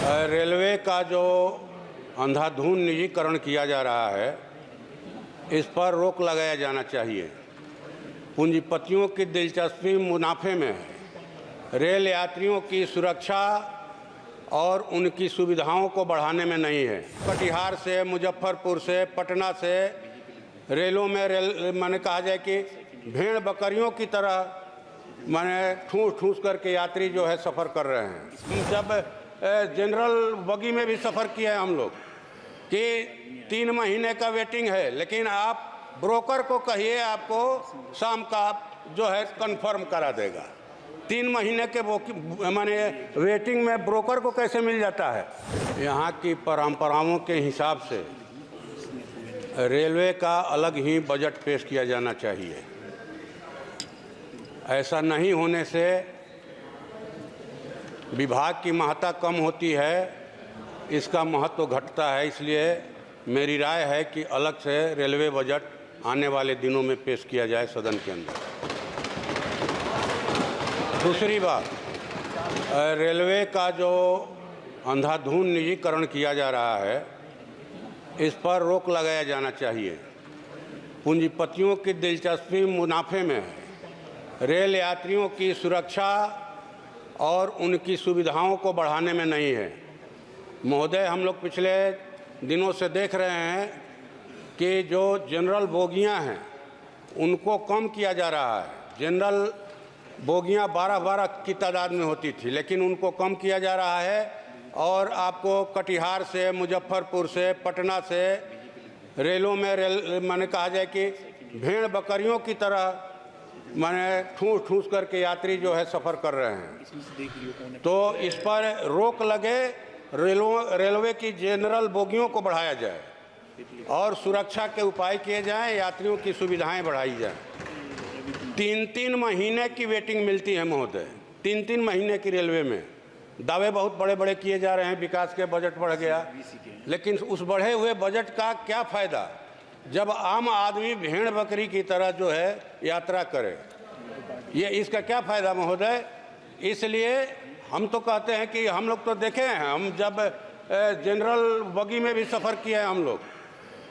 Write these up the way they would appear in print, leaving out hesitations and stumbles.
Railway का जो अंधाधुंध निजीकरण किया जा रहा है, इस पर रोक लगाया जाना चाहिए। पूंजीपतियों की दिलचस्पी मुनाफे में है, रेल यात्रियों की सुरक्षा और उनकी सुविधाओं को बढ़ाने में नहीं है। कटिहार से, मुजफ्फरपुर से, पटना से रेलों में माने कहा जाए कि भेड़ बकरियों की तरह माने ठूस ठूस करके यात्री जो है सफ़र कर रहे हैं। जब जनरल बगी में भी सफ़र किया है हम लोग कि 3 महीने का वेटिंग है, लेकिन आप ब्रोकर को कहिए आपको शाम का जो है कंफर्म करा देगा। 3 महीने के माने वेटिंग में ब्रोकर को कैसे मिल जाता है? यहाँ की परंपराओं के हिसाब से रेलवे का अलग ही बजट पेश किया जाना चाहिए। ऐसा नहीं होने से विभाग की महत्ता कम होती है, इसका महत्व घटता है। इसलिए मेरी राय है कि अलग से रेलवे बजट आने वाले दिनों में पेश किया जाए सदन के अंदर। दूसरी बात, रेलवे का जो अंधाधुंध निजीकरण किया जा रहा है, इस पर रोक लगाया जाना चाहिए। पूंजीपतियों की दिलचस्पी मुनाफे में है, रेल यात्रियों की सुरक्षा और उनकी सुविधाओं को बढ़ाने में नहीं है। महोदय, हम लोग पिछले दिनों से देख रहे हैं कि जो जनरल बोगियां हैं उनको कम किया जा रहा है। जनरल बोगियां 12-12 की तादाद में होती थी, लेकिन उनको कम किया जा रहा है। और आपको कटिहार से, मुजफ्फरपुर से, पटना से रेलों में माने कहा जाए कि भेड़ बकरियों की तरह माने ठूस ठूस करके यात्री जो है सफ़र कर रहे हैं। तो इस पर रोक लगे, रेलवे की जनरल बोगियों को बढ़ाया जाए और सुरक्षा के उपाय किए जाएं, यात्रियों की सुविधाएं बढ़ाई जाएं। 3-3 महीने की वेटिंग मिलती है महोदय, 3-3 महीने की रेलवे में। दावे बहुत बड़े बड़े किए जा रहे हैं, विकास के बजट बढ़ गया, लेकिन उस बढ़े हुए बजट का क्या फ़ायदा जब आम आदमी भेड़ बकरी की तरह जो है यात्रा करे? ये इसका क्या फ़ायदा महोदय? इसलिए हम तो कहते हैं कि हम लोग तो देखे हैं, हम जब जनरल बगी में भी सफ़र किया है हम लोग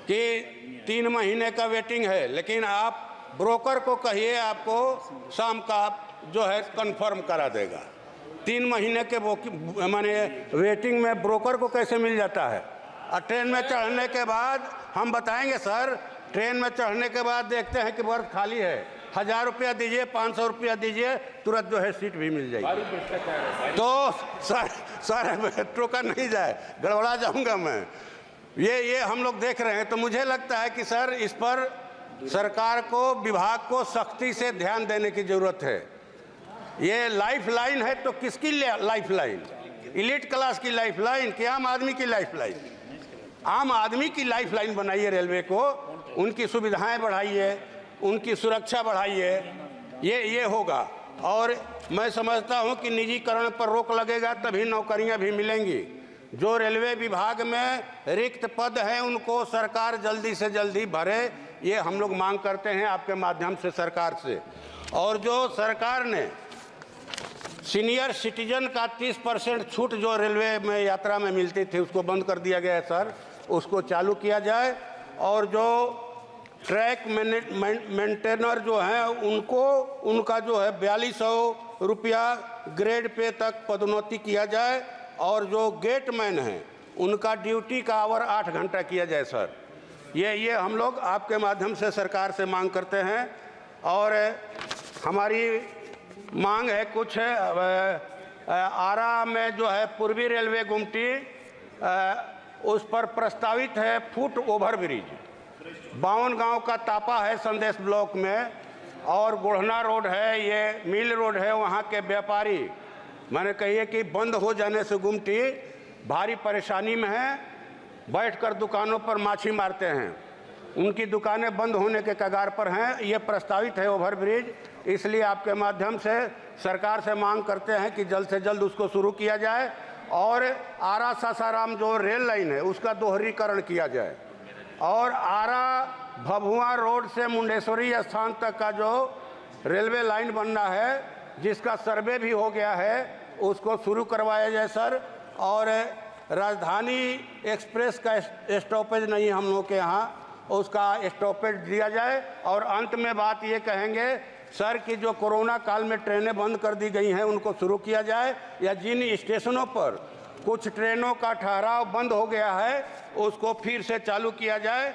कि 3 महीने का वेटिंग है, लेकिन आप ब्रोकर को कहिए आपको शाम का जो है कंफर्म करा देगा। 3 महीने के माने वेटिंग में ब्रोकर को कैसे मिल जाता है? और ट्रेन में चढ़ने के बाद हम बताएंगे सर, ट्रेन में चढ़ने के बाद देखते हैं कि बर्थ खाली है, 1000 रुपया दीजिए, 500 रुपया दीजिए, तुरंत जो है सीट भी मिल जाएगी। तो सर मेट्रो का नहीं जाए, गड़बड़ा जाऊंगा मैं। ये हम लोग देख रहे हैं। तो मुझे लगता है कि सर इस पर सरकार को, विभाग को सख्ती से ध्यान देने की ज़रूरत है। ये लाइफ लाइन है तो किसकी लाइफ लाइन? एलीट क्लास की लाइफ लाइन कि आम आदमी की लाइफ लाइन? आम आदमी की लाइफ लाइन बनाइए रेलवे को, उनकी सुविधाएं बढ़ाइए, उनकी सुरक्षा बढ़ाइए, ये होगा। और मैं समझता हूं कि निजीकरण पर रोक लगेगा तभी नौकरियां भी मिलेंगी। जो रेलवे विभाग में रिक्त पद हैं उनको सरकार जल्दी से जल्दी भरे, ये हम लोग मांग करते हैं आपके माध्यम से सरकार से। और जो सरकार ने सीनियर सिटीजन का 30% छूट जो रेलवे में यात्रा में मिलती थी उसको बंद कर दिया गया है सर, उसको चालू किया जाए। और जो ट्रैक मेंटेनर जो हैं उनको, उनका जो है 4200 रुपया ग्रेड पे तक पदोन्नति किया जाए। और जो गेटमैन हैं उनका ड्यूटी का आवर 8 घंटा किया जाए सर। ये हम लोग आपके माध्यम से सरकार से मांग करते हैं। और हमारी मांग है कुछ आरा में जो है पूर्वी रेलवे गुमटी, उस पर प्रस्तावित है फुट ओवर ब्रिज। 52 गांव का तापा है संदेश ब्लॉक में, और गोढ़ना रोड है, ये मिल रोड है। वहां के व्यापारी मैंने कहिए कि बंद हो जाने से गुमटी भारी परेशानी में है, बैठकर दुकानों पर माछी मारते हैं, उनकी दुकानें बंद होने के कगार पर हैं। ये प्रस्तावित है ओवर ब्रिज, इसलिए आपके माध्यम से सरकार से मांग करते हैं कि जल्द से जल्द उसको शुरू किया जाए। और आरा सासाराम जो रेल लाइन है उसका दोहरीकरण किया जाए। और आरा भभुआ रोड से मुंडेश्वरी स्थान तक का जो रेलवे लाइन बनना है, जिसका सर्वे भी हो गया है, उसको शुरू करवाया जाए सर। और राजधानी एक्सप्रेस का स्टॉपेज नहीं हम लोग के यहाँ, उसका स्टॉपेज दिया जाए। और अंत में बात ये कहेंगे सर कि जो कोरोना काल में ट्रेनें बंद कर दी गई हैं उनको शुरू किया जाए, या जिन स्टेशनों पर कुछ ट्रेनों का ठहराव बंद हो गया है उसको फिर से चालू किया जाए।